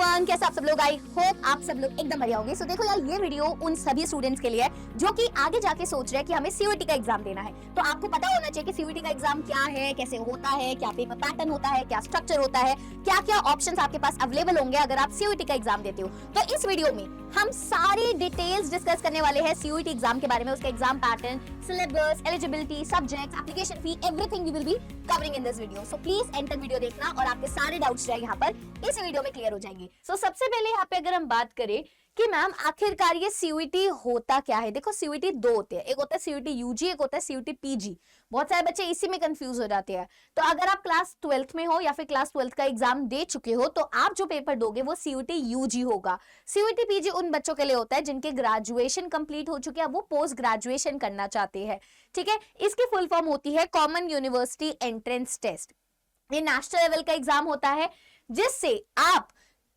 Everyone, कैसे आप सब लोग? आई होप आप सब लोग एकदम बढ़िया होंगे। सो देखो यार, ये वीडियो उन सभी स्टूडेंट्स के लिए है जो कि आगे जाके सोच रहे हैं कि हमें सीयूईटी का एग्जाम देना है। तो आपको पता होना चाहिए कि सीयूईटी का एग्जाम क्या है, कैसे होता है, क्या पेपर पैटर्न होता है, क्या स्ट्रक्चर होता है, क्या क्या ऑप्शंस आपके पास अवेलेबल होंगे अगर आप सीयूईटी का एग्जाम देते हो। तो इस वीडियो में हम सारी डिटेल्स डिस्कस करने वाले हैं सीयूईटी एग्जाम के बारे में, उसका exam pattern, syllabus, eligibility, subjects, application fee, everything we will be covering in this video. So please end तक वीडियो देखना और आपके सारे डाउट्स जो है यहाँ पर इस वीडियो में क्लियर हो जाएंगे। सो सबसे पहले यहाँ पे अगर हम बात करें कि मैम आखिरकार ये सीयूईटी होता क्या है। देखो सीयूईटी दो होते हैं, एक होता है सीयूईटी यूजी, एक होता है सीयूईटी पीजी। बहुत सारे बच्चे इसी में कंफ्यूज हो जाते हैं। तो अगर आप क्लास 12th में हो या फिर क्लास 12th का एग्जाम दे चुके हो तो आप जो पेपर दोगे वो सीयूईटी यूजी होगा। सीयूईटी पीजी उन बच्चों के लिए होता है जिनके ग्रेजुएशन कंप्लीट हो चुके हैं, वो पोस्ट ग्रेजुएशन करना चाहते हैं। ठीक है, इसकी फुल फॉर्म होती है कॉमन यूनिवर्सिटी एंट्रेंस टेस्ट। ये नेशनल लेवल का एग्जाम होता है जिससे आप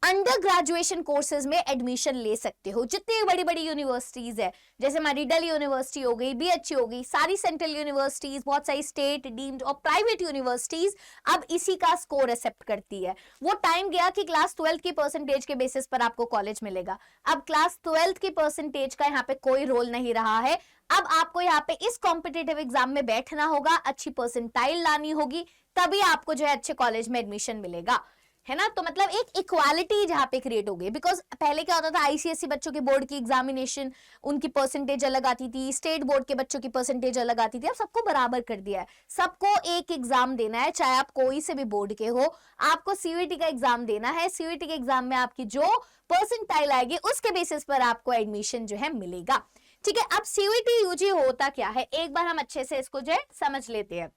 अंडर ग्रेजुएशन कोर्सेज में एडमिशन ले सकते हो। जितनी बड़ी बड़ी यूनिवर्सिटीज है, जैसे हमारी दिल्ली यूनिवर्सिटी हो गई, बीएचयू हो गई, सारी सेंट्रल यूनिवर्सिटीज, बहुत सारी स्टेट डीम्ड और प्राइवेट यूनिवर्सिटीज अब इसी का स्कोर एक्सेप्ट करती है। वो टाइम गया कि क्लास 12 की परसेंटेज के बेसिस पर आपको कॉलेज मिलेगा। अब क्लास 12 की परसेंटेज का यहाँ पे कोई रोल नहीं रहा है। अब आपको यहाँ पे इस कॉम्पिटेटिव एग्जाम में बैठना होगा, अच्छी परसेंटाइल लानी होगी, तभी आपको जो है अच्छे कॉलेज में एडमिशन मिलेगा, है ना। तो मतलब एक इक्वालिटी जहां पे क्रिएट हो गई। बिकॉज पहले क्या होता था, आईसीएसई बच्चों के बोर्ड की एग्जामिनेशन, उनकी परसेंटेज अलग आती थी, स्टेट बोर्ड के बच्चों की परसेंटेज अलग आती थी। अब सबको बराबर कर दिया है, सबको एक एग्जाम देना है, चाहे आप कोई से भी बोर्ड के हो, आपको सीयूईटी का एग्जाम देना है। सीयूईटी के एग्जाम में आपकी जो परसेंटाइल आएगी उसके बेसिस पर आपको एडमिशन जो है मिलेगा। ठीक है, अब सीयूईटी यूजी होता क्या है, एक बार हम अच्छे से इसको जो है समझ लेते हैं।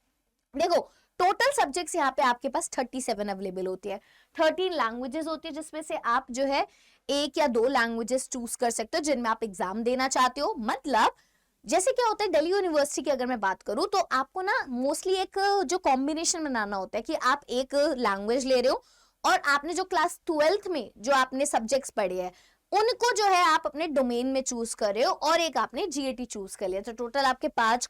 देखो, टोटल सब्जेक्ट्स यहाँ पे आपके पास 37 अवेलेबल होती है। 13 लैंग्वेजेस होती है जिसमें से आप जो है एक या दो लैंग्वेजेस चूज कर सकते हो जिनमें आप एग्जाम देना चाहते हो। मतलब जैसे क्या होता है, दिल्ली यूनिवर्सिटी की अगर मैं बात करूं तो आपको ना मोस्टली एक जो कॉम्बिनेशन बनाना होता है कि आप एक लैंग्वेज ले रहे हो और आपने जो क्लास 12th में जो आपने सब्जेक्ट्स पढ़े हैं उनको जो है आप अपने डोमेन में चूज कर रहे हो और एक आपने जीएटी चूज कर लिया। तो टोटल आपके पांच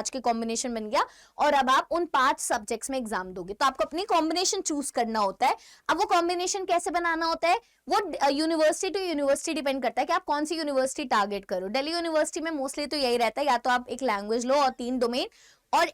के कॉम्बिनेशन बन गया और अब आप उन 5 सब्जेक्ट्स में एग्जाम दोगे। तो आपको अपनी कॉम्बिनेशन चूज करना होता है। अब वो कॉम्बिनेशन कैसे बनाना होता है, वो यूनिवर्सिटी टू यूनिवर्सिटी डिपेंड करता है कि आप कौन सी यूनिवर्सिटी टारगेट करो। दिल्ली यूनिवर्सिटी में मोस्टली तो यही रहता है, या तो आप एक लैंग्वेज लो और 3 डोमेन और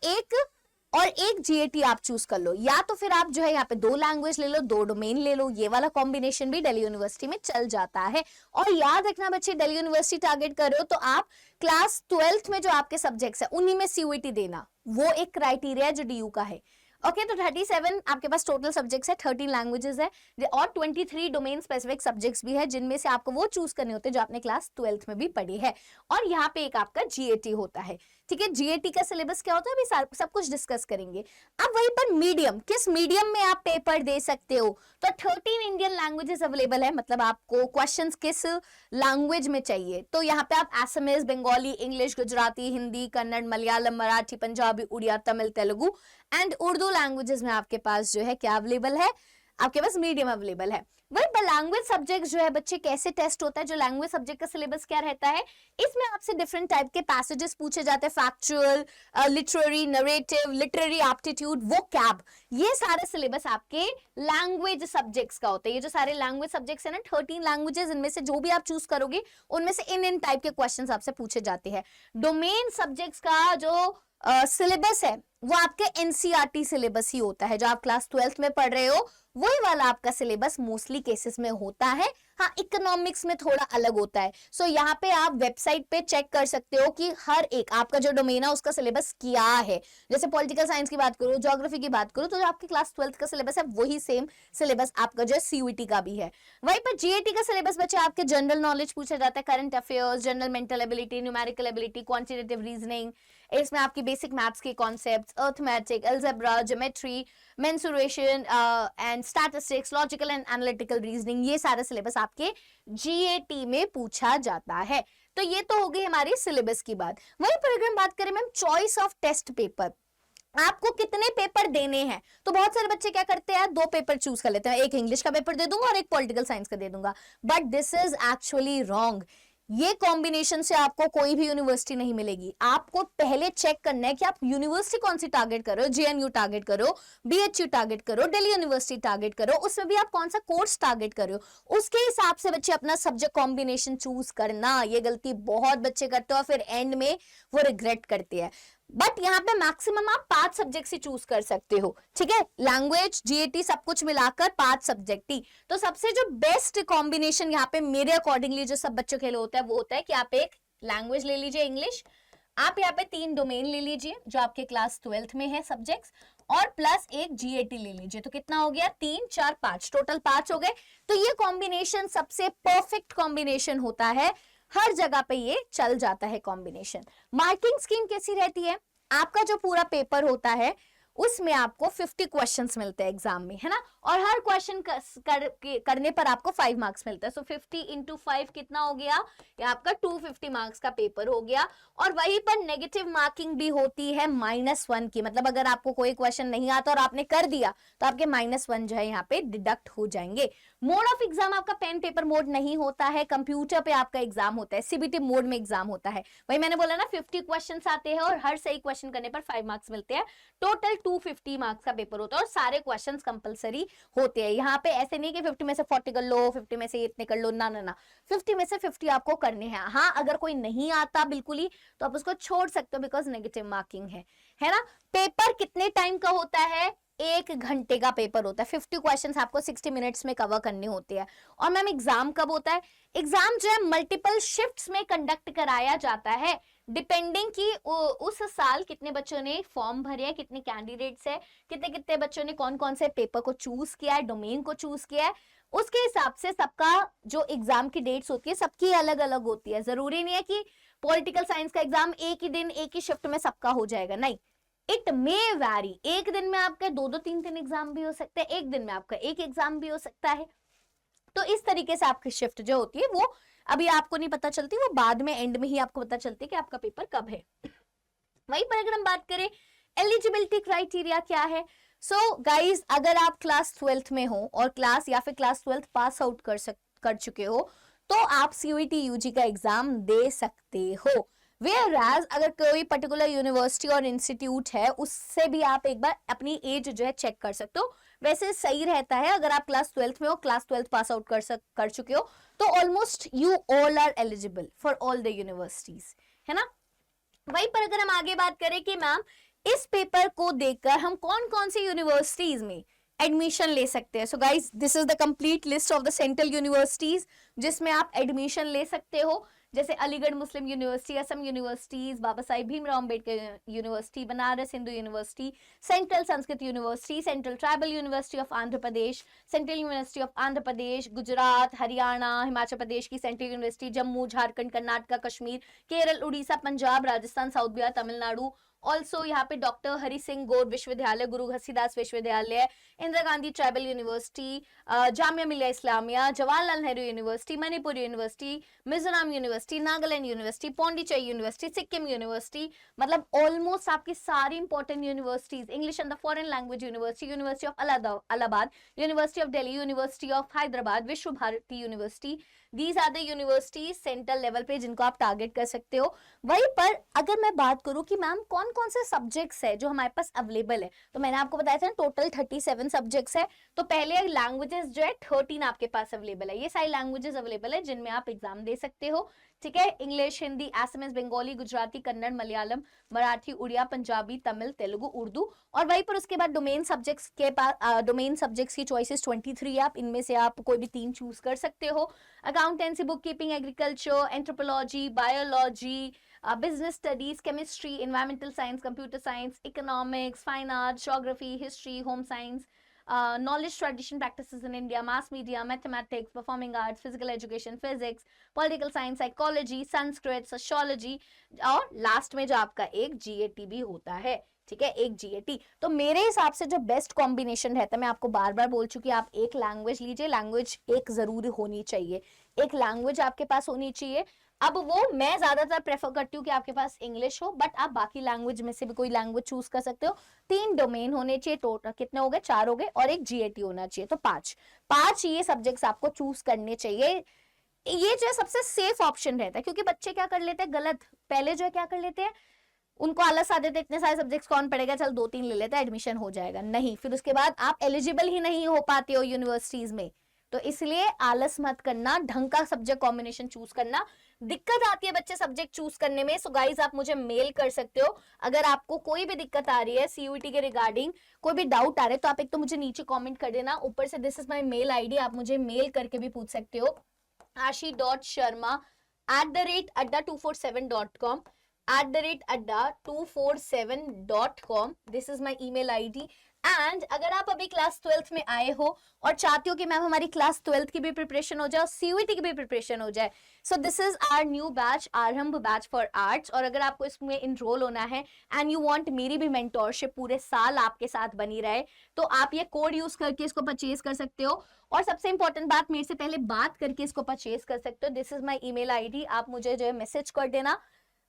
एक जीएटी आप चूज कर लो, या तो फिर आप जो है यहाँ पे 2 लैंग्वेज ले लो, 2 डोमेन ले लो। ये वाला कॉम्बिनेशन भी दिल्ली यूनिवर्सिटी में चल जाता है। और याद रखना बच्चे, दिल्ली यूनिवर्सिटी टारगेट कर रहे हो तो आप क्लास 12th में जो आपके सब्जेक्ट्स है उन्हीं में सीयूईटी देना, वो एक क्राइटेरिया जो डीयू का है। ओके, तो 37 आपके पास टोटल सब्जेक्ट्स है, 13 लैंग्वेजेस है और 23 डोमेन स्पेसिफिक सब्जेक्ट्स भी है जिनमें से आपको वो चूज करने होते हैं जो आपने क्लास 12th में भी पढ़ी है। और यहाँ पे एक आपका जीएटी होता है। ठीक है, जीएटी का सिलेबस क्या होता है अभी सब कुछ डिस्कस करेंगे। अब वहीं पर मीडियम, किस मीडियम में आप पेपर दे सकते हो, तो 13 इंडियन लैंग्वेजेस अवेलेबल है। मतलब आपको क्वेश्चंस किस लैंग्वेज में चाहिए, तो यहाँ पे आप Assamese, Bengali, English, Gujarati, Hindi, Kannada, Malayalam, Marathi, Punjabi, Odia, Tamil, Telugu and Urdu languages में आपके पास जो है क्या अवेलेबल है, आपके पास मीडियम अवेलेबल है। वही पर लैंग्वेज सब्जेक्ट जो है बच्चे कैसे टेस्ट होता है, जो लैंग्वेज सब्जेक्ट का सिलेबस क्या रहता है, इसमें आपसे डिफरेंट टाइप के पैसेजेस पूछे जाते हैं, factual, literary, narrative, literary aptitude, vocab, ये सारे सिलेबस आपके लैंग्वेज सब्जेक्ट्स का होता है। ये जो सारे लैंग्वेज सब्जेक्ट्स है ना, 13 लैंग्वेजेस, इनमें से जो भी आप चूज करोगे उनमें से इन टाइप के क्वेश्चंस आपसे पूछे जाते हैं। डोमेन सब्जेक्ट्स का जो सिलेबस है वो आपके एनसीईआरटी सिलेबस ही होता है, जो आप क्लास 12th में पढ़ रहे हो वही वाला आपका सिलेबस मोस्टली केसेस में होता है। हाँ, इकोनॉमिक्स में थोड़ा अलग होता है। सो यहाँ पे आप वेबसाइट पे चेक कर सकते हो कि हर एक आपका जो डोमेन है उसका सिलेबस क्या है। जैसे पॉलिटिकल साइंस की बात करो, ज्योग्राफी की बात करो, तो जो आपकी क्लास 12th का सिलेबस है वही सेम सिलेबस आपका जो है सीयूईटी का भी है। वहीं पर जीएटी का सिलेबस बच्चे आपके जनरल नॉलेज पूछा जाता है, current affairs, general mental ability, numerical ability, quantitative reasoning, इसमें आपकी बेसिक मैथ्स के concepts, arithmetic, algebra, geometry, mensuration and statistics, logical and analytical reasoning, ये सारे सिलेबस आपके जीएटी में पूछा जाता है। तो ये तो हो गई हमारी सिलेबस की बात। वहीं पर अगर हम बात करें ma'am choice of test paper, आपको कितने पेपर देने हैं, तो बहुत सारे बच्चे क्या करते हैं, 2 पेपर चूज कर लेते हैं, एक इंग्लिश का पेपर दे दूंगा और एक पॉलिटिकल साइंस का दे दूंगा। But this is actually wrong. ये कॉम्बिनेशन से आपको कोई भी यूनिवर्सिटी नहीं मिलेगी। आपको पहले चेक करना है कि आप यूनिवर्सिटी कौन सी टारगेट करो, जेएनयू टारगेट करो, बीएचयू टारगेट करो, दिल्ली यूनिवर्सिटी टारगेट करो, उसमें भी आप कौन सा कोर्स टारगेट करो, उसके हिसाब से बच्चे अपना सब्जेक्ट कॉम्बिनेशन चूज करना। ये गलती बहुत बच्चे करते हैं और फिर एंड में वो रिग्रेट करते हैं। बट यहाँ पे मैक्सिमम आप 5 सब्जेक्ट ही चूज कर सकते हो, ठीक है, लैंग्वेज जीएटी सब कुछ मिलाकर 5 सब्जेक्ट ही। तो सबसे जो बेस्ट कॉम्बिनेशन यहाँ पे मेरे अकॉर्डिंगली जो सब बच्चों के लिए होता है वो होता है कि आप एक लैंग्वेज ले लीजिए इंग्लिश, आप यहाँ पे 3 डोमेन ले लीजिए जो आपके क्लास 12th में है सब्जेक्ट्स, और प्लस एक जीएटी ले लीजिए। तो कितना हो गया, 3 4 5, टोटल 5 हो गए। तो ये कॉम्बिनेशन सबसे परफेक्ट कॉम्बिनेशन होता है, हर जगह पे ये चल जाता है कॉम्बिनेशन। मार्किंग स्कीम कैसी रहती है, आपका जो पूरा पेपर होता है उसमें आपको 50 क्वेश्चंस मिलते हैं एग्जाम में, है ना, और हर क्वेश्चन करने पर आपको 5 मार्क्स मिलता है। सो 50 इंटू 5 कितना हो गया, ये आपका 250 मार्क्स का पेपर हो गया। और वहीं पर नेगेटिव मार्किंग भी होती है -1 की, मतलब अगर आपको कोई क्वेश्चन नहीं आता और आपने कर दिया तो आपके -1 जो है यहाँ पे डिडक्ट हो जाएंगे। मोड ऑफ एग्जाम आपका पेन पेपर मोड नहीं होता है, कंप्यूटर पे आपका एग्जाम होता है, सीबीटी मोड में एग्जाम होता है। वही मैंने बोला ना 50 क्वेश्चंस आते हैं और हर सही क्वेश्चन करने पर 5 मार्क्स मिलते हैं। टोटल 250 मार्क्स का पेपर होता है और सारे क्वेश्चंस कंपलसरी होते हैं। यहाँ पे ऐसे नहीं कि 50 में से 40 कर लो, 50 में से इतने कर लो, ना ना ना, 50 में से 50 आपको करने हैं। हाँ, अगर कोई नहीं आता बिल्कुल ही तो आप उसको छोड़ सकते हो बिकॉज नेगेटिव मार्किंग है ना। पेपर कितने टाइम का होता है, 1 घंटे का पेपर होता है। 50 क्वेश्चंस आपको 60 मिनट्स में कवर करने होते हैं। और मैम एग्जाम कब होता है, एग्जाम जो है मल्टीपल शिफ्ट्स में कंडक्ट कराया जाता है, डिपेंडिंग कि उस साल कितने बच्चों ने फॉर्म भरे हैं, कितने कैंडिडेट्स है, कितने कितने बच्चों ने कौन कौन से पेपर को चूज किया है, डोमेन को चूज किया है, उसके हिसाब से सबका जो एग्जाम की डेट्स होती है सबकी अलग अलग होती है। जरूरी नहीं है कि पॉलिटिकल साइंस का एग्जाम एक ही दिन एक ही शिफ्ट में सबका हो जाएगा, नहीं, इट मे वैरी। एक दिन में आपके 2-2 3-3 एग्जाम भी हो सकते हैं, एक दिन में आपका एक एग्जाम भी हो सकता है। तो इस तरीके से आपकी शिफ्ट जो होती है वो अभी आपको नहीं पता चलती, वो बाद में एंड में ही आपको पता चलती है कि आपका पेपर कब है। वहीं पर अगर हम बात करें एलिजिबिलिटी क्राइटेरिया क्या है, सो गाइज अगर आप क्लास 12th में हो और क्लास या फिर क्लास 12th पास आउट कर चुके हो तो आप सीयूईटी यूजी का एग्जाम दे सकते हो। Whereas अगर कोई पर्टिकुलर यूनिवर्सिटी और इंस्टीट्यूट है उससे भी आप एक बार अपनी एज जो है चेक कर सकते हो। वैसे सही रहता है अगर आप क्लास 12th में हो, क्लास 12th पास आउट कर चुके हो तो almost you all are eligible for all the universities, है ना। वहीं पर अगर हम आगे बात करें कि मैम इस पेपर को देखकर हम कौन कौन सी यूनिवर्सिटीज में एडमिशन ले सकते हैं, so guys this is the complete list of the central universities जिसमें आप एडमिशन ले सकते हो, जैसे Aligarh Muslim university, Assam universities, Baba Sahib Bhimrao Ambedkar university, Banaras Hindu university, central Sanskrit university, central tribal university of Andhra Pradesh, central university of Andhra Pradesh, Gujarat, Haryana, Himachal Pradesh की central university, Jammu, Jharkhand, Karnataka, Kashmir, Kerala, Orissa, Punjab, Rajasthan, South Bihar, Tamil Nadu. Also यहाँ पे डॉक्टर हरि सिंह गौर विश्वविद्यालय, गुरु घसीदास विश्वविद्यालय, Indira Gandhi tribal university, Jamia Millia Islamia, Jawaharlal Nehru university, Manipur university, Mizoram university, Nagaland university, Pondicherry university, Sikkim university, मतलब ऑलमोस्ट आपकी सारी important universities, English and the foreign language university, university of Allahabad, university of Delhi, university of Hyderabad, Vishwa Bharati university, these are the universities central level पे जिनको आप target कर सकते हो। वहीं पर अगर मैं बात करूं कि मैम कौन कौन से सब्जेक्ट्स है जो हमारे पास अवेलेबल है, तो मैंने आपको बताया था टोटल 37 सब्जेक्ट्स है। तो पहले लैंग्वेजेस जो है 13 आपके पास अवेलेबल है, ये सारी लैंग्वेजेस अवेलेबल है जिनमें आप एग्जाम दे सकते हो, ठीक है। इंग्लिश, हिंदी, एसएमएस, बंगाली, गुजराती, कन्नड़, मलयालम, मराठी, उड़िया, पंजाबी, तमिल, तेलुगु, उर्दू। और वहीं पर उसके बाद डोमेन सब्जेक्ट्स के पास डोमेन सब्जेक्ट्स की चॉइसेस 23 है, आप इनमें से आप कोई भी 3 चूज कर सकते हो। Accountancy, book keeping, agriculture, anthropology, biology, business studies, chemistry, environmental science, computer science, economics, fine arts, geography, history, home science, knowledge, tradition, practices in India, mass media, mathematics, performing arts, physical education, physics, political science, psychology, Sanskrit, sociology, और last में जो आपका एक GAT भी होता है, ठीक है, एक GAT। तो मेरे हिसाब से जो बेस्ट कॉम्बिनेशन रहता है, मैं आपको बार बार बोल चुकी, आप एक लैंग्वेज लीजिए, लैंग्वेज एक जरूर होनी चाहिए, एक लैंग्वेज आपके पास होनी चाहिए। अब वो मैं ज्यादातर प्रेफर करती हूँ कि आपके पास इंग्लिश हो, बट आप बाकी लैंग्वेज में से भी कोई लैंग्वेज चूज कर सकते हो। 3 डोमेन होने चाहिए, टोटल कितने हो गए, 4 हो गए, और एक GAT होना चाहिए, तो 5 ये सब्जेक्ट्स आपको चूज करने चाहिए। ये जो है सबसे सेफ ऑप्शन रहता है, क्योंकि बच्चे क्या कर लेते हैं गलत, पहले जो है क्या कर लेते हैं, उनको आलस आ देते, इतने सारे सब्जेक्ट्स कौन पढ़ेगा, चल 2-3 ले लेते हैं, एडमिशन हो जाएगा। नहीं, फिर उसके बाद आप एलिजिबल ही नहीं हो पाते हो यूनिवर्सिटीज में। तो इसलिए आलस मत करना, ढंग का सब्जेक्ट कॉम्बिनेशन चूज करना। दिक्कत आती है बच्चे सब्जेक्ट चूज करने में, सो गाइज आप मुझे मेल कर सकते हो अगर आपको कोई भी दिक्कत आ रही है सीयूईटी के रिगार्डिंग, कोई भी डाउट आ रहा है तो आप एक तो मुझे नीचे कमेंट कर देना, ऊपर से this is my mail ID, आप मुझे मेल करके भी पूछ सकते हो, ashi.sharma@adda247.com, @adda247.com, this is my email ID। And अगर आप अभी क्लास 12th में आए हो और चाहते हो कि मैम हमारी क्लास 12th की भी प्रिपरेशन हो जाए, सीयूईटी की भी प्रिपरेशन हो जाए, so this is our new batch, Aarambh batch for arts. और अगर आपको इसमें इनरोल होना है एंड यू वांट मेरी भी मेंटोरशिप पूरे साल आपके साथ बनी रहे, तो आप ये कोड यूज करके इसको परचेज कर सकते हो। और सबसे इंपॉर्टेंट बात, मेरे से पहले बात करके इसको परचेज कर सकते हो। This is my email ID, आप मुझे जो है मैसेज कर देना,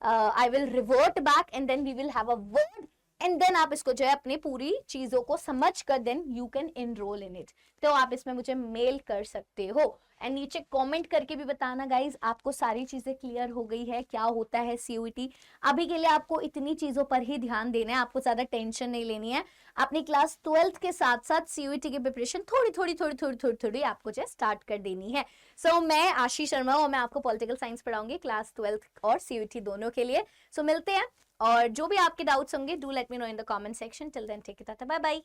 I will revert back and then we will have a word, and then आप इसको जो है अपनी पूरी चीजों को समझ कर then you can enrol in it. तो आप इसमें मुझे मेल कर सकते हो एंड नीचे कमेंट करके भी बताना गाइज आपको सारी चीजें क्लियर हो गई है, क्या होता है सीयूईटी। अभी के लिए आपको इतनी चीजों पर ही ध्यान देना है, आपको ज्यादा टेंशन नहीं लेनी है। अपनी क्लास 12th के साथ साथ सीयूईटी की प्रिपरेशन थोड़ी आपको जो है स्टार्ट कर देनी है। सो मैं आशी शर्मा और मैं आपको पॉलिटिकल साइंस पढ़ाऊंगी क्लास 12th और सीयूईटी दोनों के लिए। सो मिलते हैं, और जो भी आपके डाउट्स होंगे do let me know in the comment section. Till then take it, bye bye.